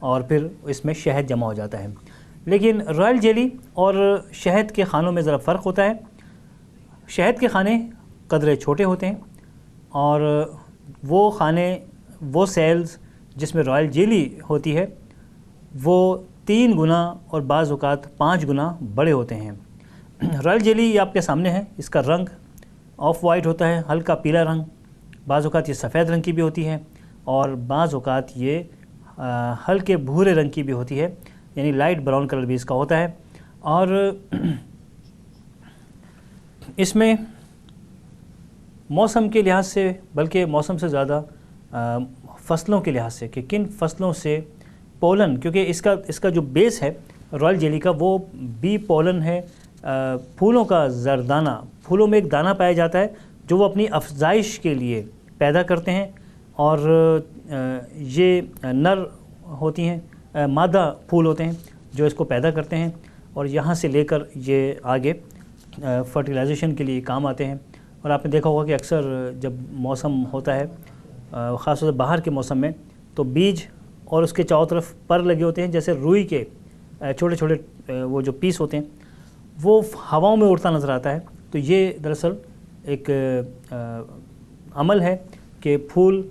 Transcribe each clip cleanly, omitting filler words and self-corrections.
اور پھر اس میں شہد جمع ہو جاتا ہے۔ لیکن رائل جیلی اور شہد کے خانوں میں ذرا فرق ہوتا ہے۔ شہد کے خانے قدرے چھوٹے ہوتے ہیں، اور وہ خانے، وہ سیلز جس میں رائل جیلی ہوتی ہے وہ 3 گنا اور بعض اوقات 5 گنا بڑے ہوتے ہیں۔ رائل جیلی یہ آپ کے سامنے ہے، اس کا رنگ آف وائٹ ہوتا ہے، ہلکا پیلا رنگ، بعض اوقات یہ سفید رنگ کی بھی ہوتی ہے، اور بعض اوقات یہ ہلکے بھورے رنگ کی بھی ہوتی ہے، یعنی لائٹ براؤن کلر بھی اس کا ہوتا ہے۔ اور اس میں موسم کے لحاظ سے، بلکہ موسم سے زیادہ فصلوں کے لحاظ سے کہ کن فصلوں سے پولن، کیونکہ اس کا جو بیس ہے رائل جیلی کا وہ بی پولن ہے، پھولوں کا زردانہ، پھولوں میں ایک دانہ پایا جاتا ہے جو وہ اپنی افزائش کے لیے پیدا کرتے ہیں، اور یہ نر ہوتی ہیں، مادہ پھول ہوتے ہیں جو اس کو پیدا کرتے ہیں، اور یہاں سے لے کر یہ آگے فرٹیلائزیشن کے لیے کام آتے ہیں۔ اور آپ نے دیکھا ہوگا کہ اکثر جب موسم ہوتا ہے، خاص طور سے باہر کے موسم میں، تو بیج اور اس کے چاروں طرف پر لگے ہوتے ہیں، جیسے روئی کے چھوٹے چھوٹے وہ جو پیس ہوتے ہیں وہ ہواؤں میں اڑتا نظر آتا ہے۔ تو یہ دراصل ایک عمل ہے کہ پھول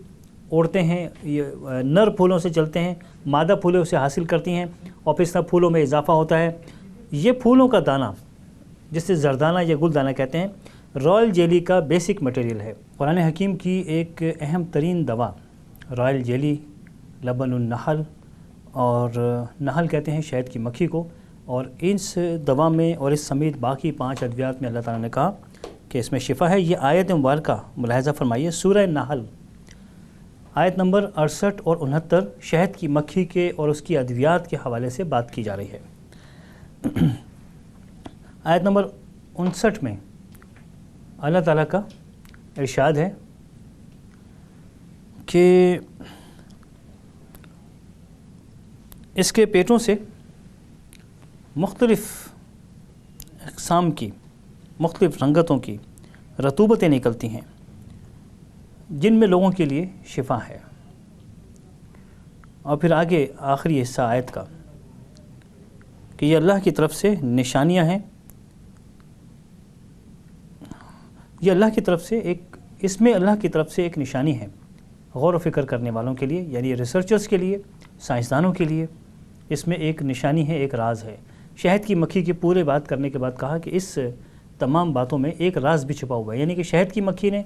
اڑتے ہیں، یہ نر پھولوں سے چلتے ہیں، مادہ پھولوں سے حاصل کرتی ہیں، اور پھر اس طرح پھولوں میں اضافہ ہوتا ہے۔ یہ پھولوں کا دانہ، جسے زردانہ یا گل دانہ کہتے ہیں، رائل جیلی کا بیسک مٹیریل ہے۔ قرآن حکیم کی ایک اہم ترین دوا رائل جیلی، لبن النحل، اور نحل کہتے ہیں شہد کی مکھی کو، اور اس دوا میں اور اس سمیت باقی 5 ادویات میں اللہ تعالیٰ نے کہا کہ اس میں شفا ہے۔ یہ آیت مبارکہ ملاحظہ فرمائیے، سورہ نحل آیت نمبر 68 اور 69، شہد کی مکھی کے اور اس کی ادویات کے حوالے سے بات کی جا رہی ہے۔ آیت نمبر 59 میں اللہ تعالیٰ کا ارشاد ہے کہ اس کے پیٹوں سے مختلف اقسام کی، مختلف رنگتوں کی رطوبتیں نکلتی ہیں جن میں لوگوں کے لیے شفا ہے۔ اور پھر آگے آخری حصہ آیت کا کہ یہ اللہ کی طرف سے نشانیاں ہیں، یہ اللہ کی طرف سے اس میں اللہ کی طرف سے ایک نشانی ہے غور و فکر کرنے والوں کے لیے، یعنی ریسرچرز کے لیے، سائنسدانوں کے لیے۔ اس میں ایک نشانی ہے، ایک راز ہے۔ شہد کی مکھی کی پورے بات کرنے کے بعد کہا کہ اس تمام باتوں میں ایک راز بھی چھپا ہوا ہے، یعنی کہ شہد کی مکھی نے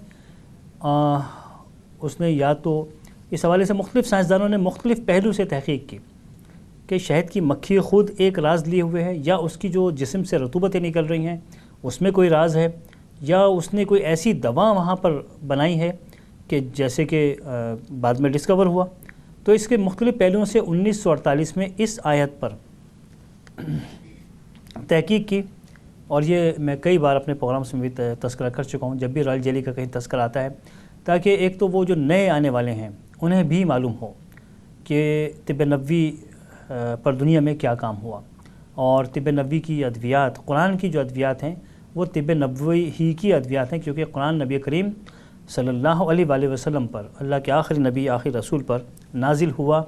اس نے یا تو اس حوالے سے مختلف سائنسدانوں نے مختلف پہلو سے تحقیق کی کہ شہد کی مکھی خود ایک راز لیے ہوئے ہے، یا اس کی جو جسم سے رطوبتیں نکل رہی ہیں اس میں کوئی راز ہے، یا اس نے کوئی ایسی دوا وہاں پر بنائی ہے کہ جیسے کہ بعد میں ڈسکور ہوا۔ تو اس کے مختلف پہلوؤں سے 1948 میں اس آیت پر تحقیق کی، اور یہ میں کئی بار اپنے پروگرامس میں بھی تذکرہ کر چکا ہوں جب بھی رائل جیلی کا کہیں تذکرہ آتا ہے، تاکہ ایک تو وہ جو نئے آنے والے ہیں انہیں بھی معلوم ہو کہ طب نبوی پر دنیا میں کیا کام ہوا، اور طب نبوی کی ادویات، قرآن کی جو ادویات ہیں وہ طب نبوی ہی کی ادویات ہیں، کیونکہ قرآن نبی کریم صلی اللہ علیہ وآلہ وسلم پر، اللہ کے آخری نبی، آخری رسول پر نازل ہوا،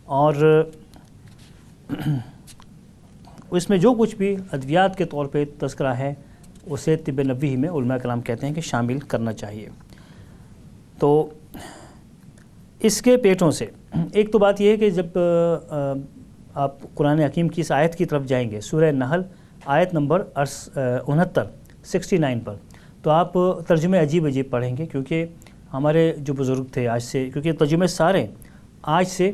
اور اس میں جو کچھ بھی ادویات کے طور پہ تذکرہ ہے اسے طب نبوی میں علماء کرام کہتے ہیں کہ شامل کرنا چاہیے۔ تو اس کے پیٹوں سے ایک تو بات یہ ہے کہ جب آپ قرآن حکیم کی اس آیت کی طرف جائیں گے، سورہ نحل آیت نمبر 69 پر، تو آپ ترجمے عجیب عجیب پڑھیں گے، کیونکہ ہمارے جو بزرگ تھے آج سے، کیونکہ ترجمے سارے آج سے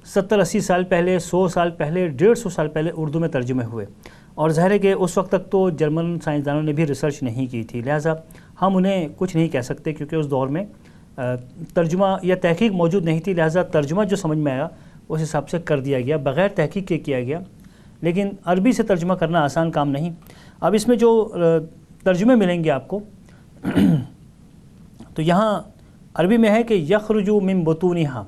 70-80 سال پہلے، 100 سال پہلے، 150 سال پہلے اردو میں ترجمے ہوئے، اور ظاہر ہے کہ اس وقت تک تو جرمن سائنسدانوں نے بھی ریسرچ نہیں کی تھی، لہٰذا ہم انہیں کچھ نہیں کہہ سکتے، کیونکہ اس دور میں ترجمہ یا تحقیق موجود نہیں تھی، لہٰذا ترجمہ جو سمجھ میں آیا اس حساب سے کر دیا گیا، بغیر تحقیق کے کیا گیا۔ لیکن عربی سے ترجمہ کرنا آسان کام نہیں۔ اب اس میں جو ترجمے ملیں گے آپ کو، تو یہاں عربی میں ہے کہ یخرج من بطونہا،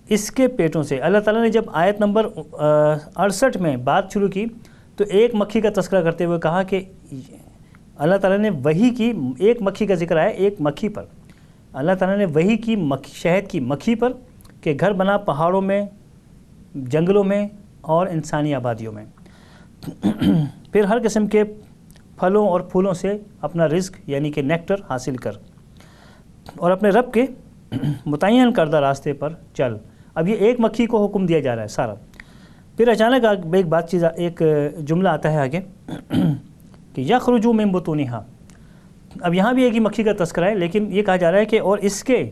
اس کے پیٹوں سے۔ اللہ تعالیٰ نے جب آیت نمبر 68 میں بات شروع کی تو ایک مکھی کا تذکرہ کرتے ہوئے کہا کہ اللہ تعالیٰ نے وحی کی، ایک مکھی کا ذکر آیا ایک مکھی پر، اللہ تعالیٰ نے وحی کی شہد کی مکھی پر، کہ کہ گھر بنا پہاڑوں میں، جنگلوں میں اور انسانی آبادیوں میں، پھر ہر قسم کے پھلوں اور پھولوں سے اپنا رزق یعنی کہ نیکٹر حاصل کر، اور اپنے رب کے متعین کردہ راستے پر چل۔ اب یہ ایک مکھی کو حکم دیا جا رہا ہے سارا۔ پھر اچانک ایک جملہ آتا ہے آگے کہ یخرج من بطونہا۔ اب یہاں بھی ایک ہی مکھی کا تذکرہ ہے، لیکن یہ کہا جا رہا ہے کہ اور اس کے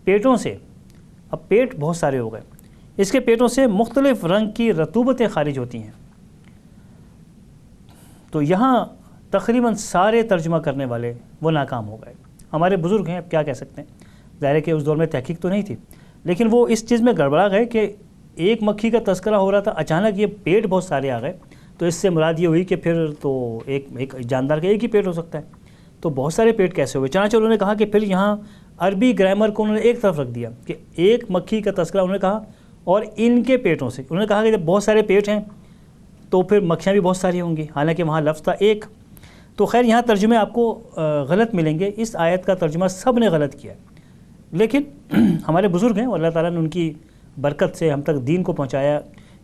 پیٹوں سے، اب پیٹ بہت سارے ہو گئے، اس کے پیٹوں سے مختلف رنگ کی رطوبتیں خارج ہوتی ہیں۔ تو یہاں تقریباً سارے ترجمہ کرنے والے وہ ناکام ہو گئے۔ ہمارے بزرگ ہیں، اب کیا کہہ سکتے ہیں، ظاہر ہے کہ اس دور میں تحقیق تو نہیں تھی، لیکن وہ اس چیز میں گڑبڑا گئے کہ ایک مکھی کا تذکرہ ہو رہا تھا، اچانک یہ پیٹ بہت سارے آ گئے، تو اس سے مراد یہ ہوئی کہ پھر تو ایک جاندار کا ایک ہی پیٹ ہو سکتا ہے، تو بہت سارے پیٹ کیسے ہوئے؟ چنانچہ انہوں نے کہا کہ پھر یہاں عربی گرامر کو انہوں نے ایک طرف رکھ دیا کہ ایک مکھی کا تذکرہ انہوں نے کہا اور ان کے پیٹوں سے، انہوں نے کہا کہ جب بہت سارے پیٹ ہیں تو پھر مکھیاں بھی بہت ساری ہوں گی، حالانکہ وہاں لفظ تھا ایک۔ تو خیر یہاں ترجمے آپ کو غلط ملیں گے، اس آیت کا ترجمہ سب نے غلط کیا ہے، لیکن ہمارے بزرگ ہیں اور اللہ تعالیٰ نے ان کی برکت سے ہم تک دین کو پہنچایا،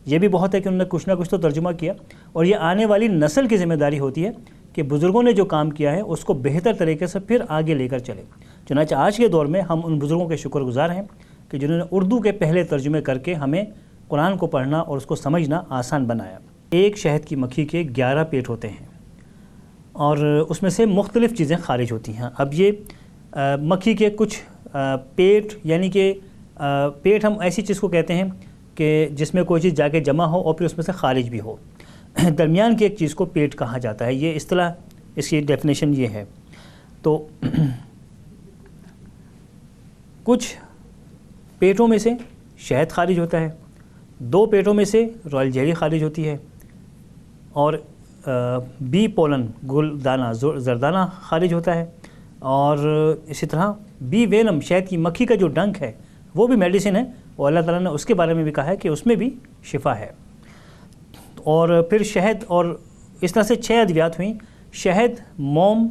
یہ بھی بہت ہے کہ انہوں نے کچھ نہ کچھ تو ترجمہ کیا، اور یہ آنے والی نسل کی ذمہ داری ہوتی ہے کہ بزرگوں نے جو کام کیا ہے اس کو بہتر طریقے سے پھر آگے لے کر چلے۔ چنانچہ آج کے دور میں ہم ان بزرگوں کے شکر گزار ہیں کہ جنہوں نے اردو کے پہلے ترجمے کر کے ہمیں قرآن کو پڑھنا اور اس کو سمجھنا آسان بنایا۔ ایک شہد کی مکھی کے 11 پیٹ ہوتے ہیں اور اس میں سے مختلف چیزیں خارج ہوتی ہیں۔ اب یہ مکھی کے کچھ پیٹ، یعنی کہ پیٹ ہم ایسی چیز کو کہتے ہیں کہ جس میں کوئی چیز جا کے جمع ہو اور پھر اس میں سے خارج بھی ہو، درمیان کی ایک چیز کو پیٹ کہا جاتا ہے، یہ اصطلاح، اس کی ڈیفینیشن یہ ہے۔ تو کچھ پیٹوں میں سے شہد خارج ہوتا ہے، 2 پیٹوں میں سے رائل جیلی خارج ہوتی ہے، اور بی پولن گل دانہ زردانہ خارج ہوتا ہے، اور اسی طرح بی وینم شہد کی مکھی کا جو ڈنک ہے وہ بھی میڈیسن ہے، اور اللہ تعالیٰ نے اس کے بارے میں بھی کہا ہے کہ اس میں بھی شفا ہے۔ اور پھر شہد، اور اس طرح سے 6 ادویات ہوئیں۔ شہد، موم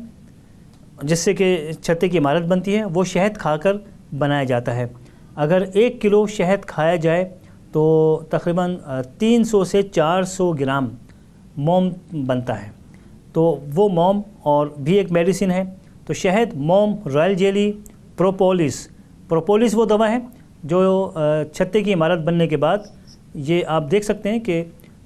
جس سے کہ چھتے کی عمارت بنتی ہے، وہ شہد کھا کر بنایا جاتا ہے۔ اگر 1 کلو شہد کھایا جائے تو تقریباً 300 سے 400 گرام موم بنتا ہے، تو وہ موم اور بھی ایک میڈیسن ہے۔ تو شہد، موم، رائل جیلی، پروپولس وہ دوا ہے جو چھتے کی عمارت بننے کے بعد، یہ آپ دیکھ سکتے ہیں کہ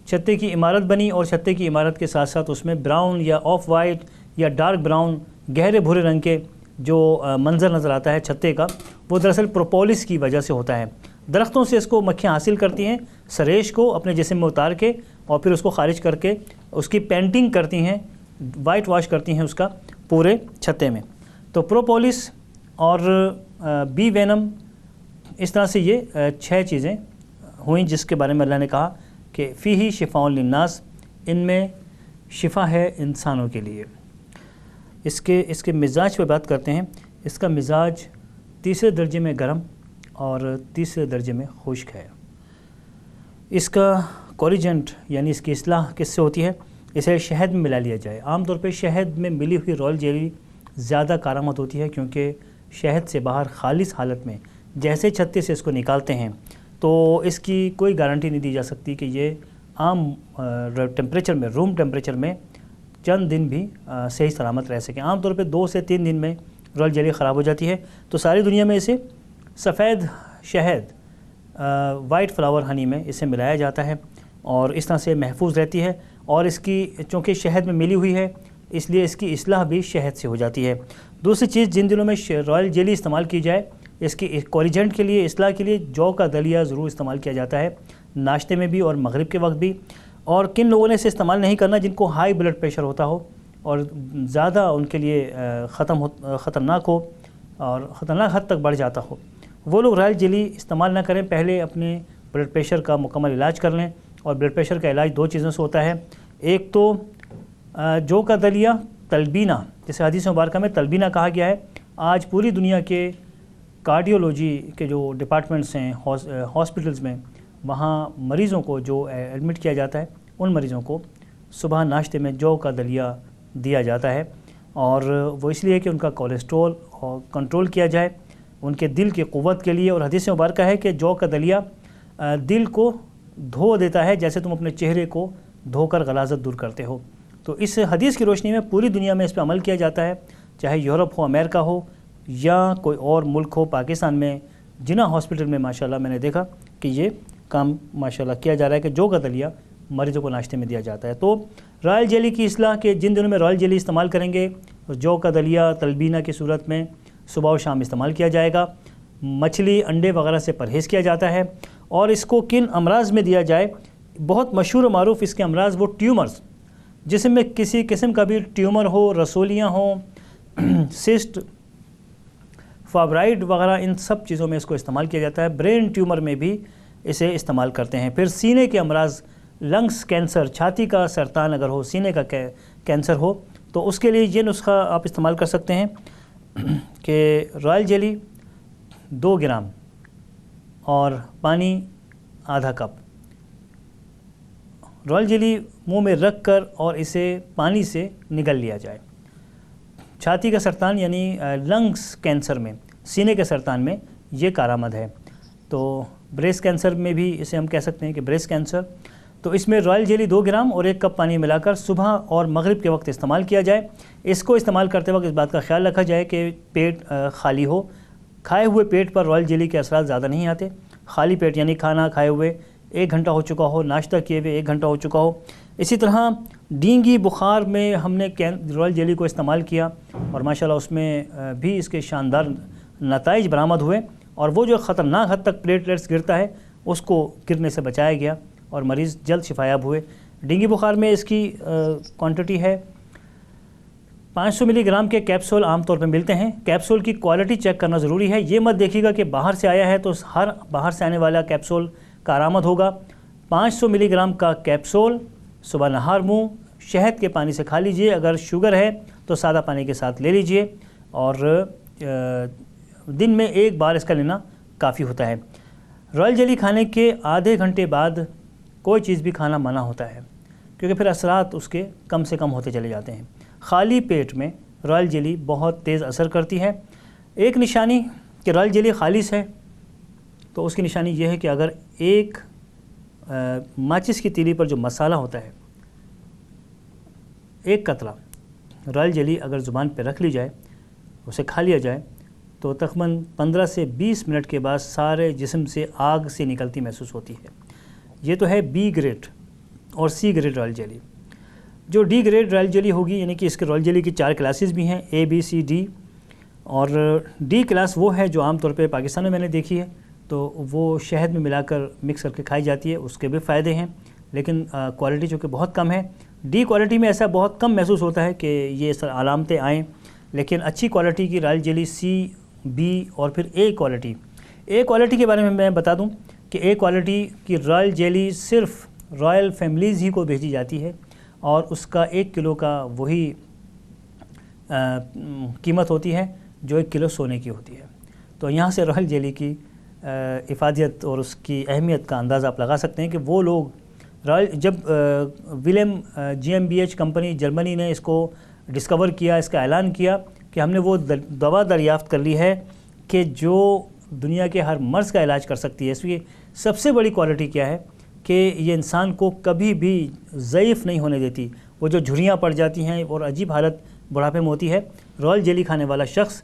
چھتے کی عمارت بنی اور چھتے کی عمارت کے ساتھ ساتھ اس میں براؤن یا آف وائٹ یا ڈارک براؤن، گہرے بھورے رنگ کے جو منظر نظر آتا ہے چھتے کا، وہ دراصل پروپولس کی وجہ سے ہوتا ہے۔ درختوں سے اس کو مکھیاں حاصل کرتی ہیں، سریش کو اپنے جسم میں اتار کے اور پھر اس کو خارج کر کے اس کی پینٹنگ کرتی ہیں، وائٹ واش کرتی ہیں اس کا پورے چھتے میں۔ تو پروپولس اور بی وینم، اس طرح سے یہ 6 چیزیں ہوئیں جس کے بارے میں اللہ نے کہا کہ فیہ شفاء للناس، ان میں شفا ہے انسانوں کے لیے۔ اس کے مزاج پہ بات کرتے ہیں۔ اس کا مزاج 3 درجے میں گرم اور 3 درجے میں خشک ہے۔ اس کا کوریجنٹ یعنی اس کی اصلاح کس سے ہوتی ہے؟ اسے شہد میں ملا لیا جائے۔ عام طور پہ شہد میں ملی ہوئی رائل جیلی زیادہ کارآمد ہوتی ہے، کیونکہ شہد سے باہر خالص حالت میں جیسے چھتے سے اس کو نکالتے ہیں تو اس کی کوئی گارنٹی نہیں دی جا سکتی کہ یہ عام ٹیمپریچر میں، روم ٹیمپریچر میں چند دن بھی صحیح سلامت رہ سکیں۔ عام طور پہ 2 سے 3 دن میں رائل جیلی خراب ہو جاتی ہے۔ تو ساری دنیا میں اسے سفید شہد، وائٹ فلاور ہنی میں اسے ملایا جاتا ہے اور اس طرح سے محفوظ رہتی ہے، اور اس کی چونکہ شہد میں ملی ہوئی ہے اس لیے اس کی اصلاح بھی شہد سے ہو جاتی ہے۔ دوسری چیز، جن دنوں میں رائل جیلی استعمال کی جائے، اس کی کوریجنٹ کے لیے، اصلاح کے لیے جو کا دلیا ضرور استعمال کیا جاتا ہے، ناشتے میں بھی اور مغرب کے وقت بھی۔ اور کن لوگوں نے اسے استعمال نہیں کرنا؟ جن کو ہائی بلڈ پریشر ہوتا ہو اور زیادہ ان کے لیے خطرناک ہو اور خطرناک حد تک بڑھ جاتا ہو، وہ لوگ رائل جیلی استعمال نہ کریں، پہلے اپنے بلڈ پریشر کا مکمل علاج کر لیں۔ اور بلڈ پریشر کا علاج 2 چیزوں سے ہوتا ہے، ایک تو جو کا دلیا، تلبینہ، جسے حدیث مبارکہ میں تلبینہ کہا گیا ہے۔ آج پوری دنیا کے کارڈیولوجی کے جو ڈپارٹمنٹس ہیں ہاسپٹلز میں، وہاں مریضوں کو جو ایڈمٹ کیا جاتا ہے، ان مریضوں کو صبح ناشتے میں جو کا دلیا دیا جاتا ہے، اور وہ اس لیے کہ ان کا کولیسٹرول کنٹرول کیا جائے ان کے دل کی قوت کے لیے، اور حدیث مبارکہ ہے کہ جو کا دلیہ دل کو دھو دیتا ہے جیسے تم اپنے چہرے کو دھو کر غلاظت دور کرتے ہو۔ تو اس حدیث کی روشنی میں پوری دنیا میں اس پہ عمل کیا جاتا ہے، چاہے یورپ ہو، امریکہ ہو یا کوئی اور ملک ہو۔ پاکستان میں جنا ہاسپٹل میں ماشاءاللہ میں نے دیکھا کہ یہ کام ماشاءاللہ کیا جا رہا ہے کہ جو کا دلیہ مریضوں کو ناشتے میں دیا جاتا ہے۔ تو رائل جیلی کی اصلاح کے جن دنوں میں رائل جیلی استعمال کریں گے، جو کا دلیہ تلبینہ کی صورت میں صبح و شام استعمال کیا جائے گا۔ مچھلی انڈے وغیرہ سے پرہیز کیا جاتا ہے، اور اس کو کن امراض میں دیا جائے، بہت مشہور و معروف اس کے امراض وہ ٹیومرز، جسم میں کسی قسم کا بھی ٹیومر ہو، رسولیاں ہوں، سسٹ، فائبرائڈ وغیرہ، ان سب چیزوں میں اس کو استعمال کیا جاتا ہے۔ برین ٹیومر میں بھی اسے استعمال کرتے ہیں۔ پھر سینے کے امراض، لنگس کینسر، چھاتی کا سرطان اگر ہو، سینے کا کینسر ہو، تو اس کے لیے یہ نسخہ آپ استعمال کر سکتے ہیں کہ رائل جیلی 2 گرام اور پانی آدھا کپ۔ رائل جیلی منہ میں رکھ کر اور اسے پانی سے نگل لیا جائے۔ چھاتی کا سرطان یعنی لنگس کینسر میں، سینے کے سرطان میں یہ کارآمد ہے۔ تو بریسٹ کینسر میں بھی اسے ہم کہہ سکتے ہیں کہ بریسٹ کینسر، تو اس میں رائل جیلی 2 گرام اور 1 کپ پانی ملا کر صبح اور مغرب کے وقت استعمال کیا جائے۔ اس کو استعمال کرتے وقت اس بات کا خیال رکھا جائے کہ پیٹ خالی ہو۔ کھائے ہوئے پیٹ پر رائل جیلی کے اثرات زیادہ نہیں آتے۔ خالی پیٹ یعنی کھانا کھائے ہوئے 1 گھنٹہ ہو چکا ہو، ناشتہ کیے ہوئے 1 گھنٹہ ہو چکا ہو۔ اسی طرح ڈینگی بخار میں ہم نے رائل جیلی کو استعمال کیا، اور ماشاءاللہ اس میں بھی اس کے شاندار نتائج برآمد ہوئے، اور وہ جو خطرناک حد تک پلیٹلیٹس گرتا ہے اس کو گرنے سے بچایا گیا، اور مریض جلد شفایاب ہوئے۔ ڈینگی بخار میں اس کی کوانٹٹی ہے 500 ملی گرام کے کیپسول عام طور پہ ملتے ہیں۔ کیپسول کی کوالٹی چیک کرنا ضروری ہے، یہ مت دیکھیے گا کہ باہر سے آیا ہے تو ہر باہر سے آنے والا کیپسول کارآمد ہوگا۔ 500 ملی گرام کا کیپسول صبح نہار منہ شہد کے پانی سے کھا لیجئے، اگر شوگر ہے تو سادہ پانی کے ساتھ لے لیجئے، اور دن میں 1 بار اس کا لینا کافی ہوتا ہے۔ رائل جیلی کھانے کے آدھے گھنٹے بعد کوئی چیز بھی کھانا منع ہوتا ہے، کیونکہ پھر اثرات اس کے کم سے کم ہوتے چلے جاتے ہیں۔ خالی پیٹ میں رائل جیلی بہت تیز اثر کرتی ہے۔ ایک نشانی کہ رائل جیلی خالص ہے، تو اس کی نشانی یہ ہے کہ اگر ایک ماچس کی تیلی پر جو مسالہ ہوتا ہے، 1 قطرہ رائل جیلی اگر زبان پہ رکھ لی جائے، اسے کھا لیا جائے، تو تقریباً 15 سے 20 منٹ کے بعد سارے جسم سے آگ سے نکلتی محسوس ہوتی ہے۔ یہ تو ہے بی گریڈ اور سی گریڈ رائل جیلی۔ جو ڈی گریڈ رائل جیلی ہوگی، یعنی کہ اس کے رائل جیلی کی 4 کلاسز بھی ہیں، اے بی سی ڈی، اور ڈی کلاس وہ ہے جو عام طور پہ پاکستان میں نے دیکھی ہے، تو وہ شہد میں ملا کر مکس کر کے کھائی جاتی ہے، اس کے بھی فائدے ہیں، لیکن کوالٹی چونکہ بہت کم ہے۔ ڈی کوالٹی میں ایسا بہت کم محسوس ہوتا ہے کہ یہ علامتیں آئیں، لیکن اچھی کوالٹی کی رائل جیلی سی، بی اور پھر اے کوالٹی۔ اے کوالٹی کے بارے میں میں بتا دوں کہ اے کوالٹی کی رائل جیلی صرف رائل فیملیز ہی کو بھیجی جاتی ہے، اور اس کا 1 کلو کا وہی قیمت ہوتی ہے جو 1 کلو سونے کی ہوتی ہے۔ تو یہاں سے رائل جیلی کی افادیت اور اس کی اہمیت کا اندازہ آپ لگا سکتے ہیں کہ وہ لوگ جب ولیم GmbH کمپنی جرمنی نے اس کو ڈسکور کیا، اس کا اعلان کیا کہ ہم نے وہ دوا دریافت کر لی ہے کہ جو دنیا کے ہر مرض کا علاج کر سکتی ہے۔ اس کی سب سے بڑی کوالٹی کیا ہے کہ یہ انسان کو کبھی بھی ضعیف نہیں ہونے دیتی، وہ جو جھریاں پڑ جاتی ہیں اور عجیب حالت بڑھاپے میں ہوتی ہے، رائل جیلی کھانے والا شخص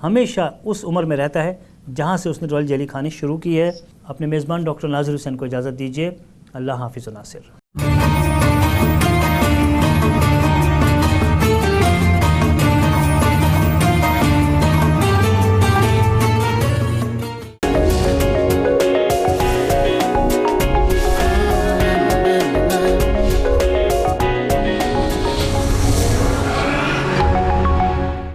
ہمیشہ اس عمر میں رہتا ہے جہاں سے اس نے رائل جیلی کھانی شروع کی ہے۔ اپنے میزبان ڈاکٹر ناظر حسین کو اجازت دیجیے۔ اللہ حافظ و ناصر۔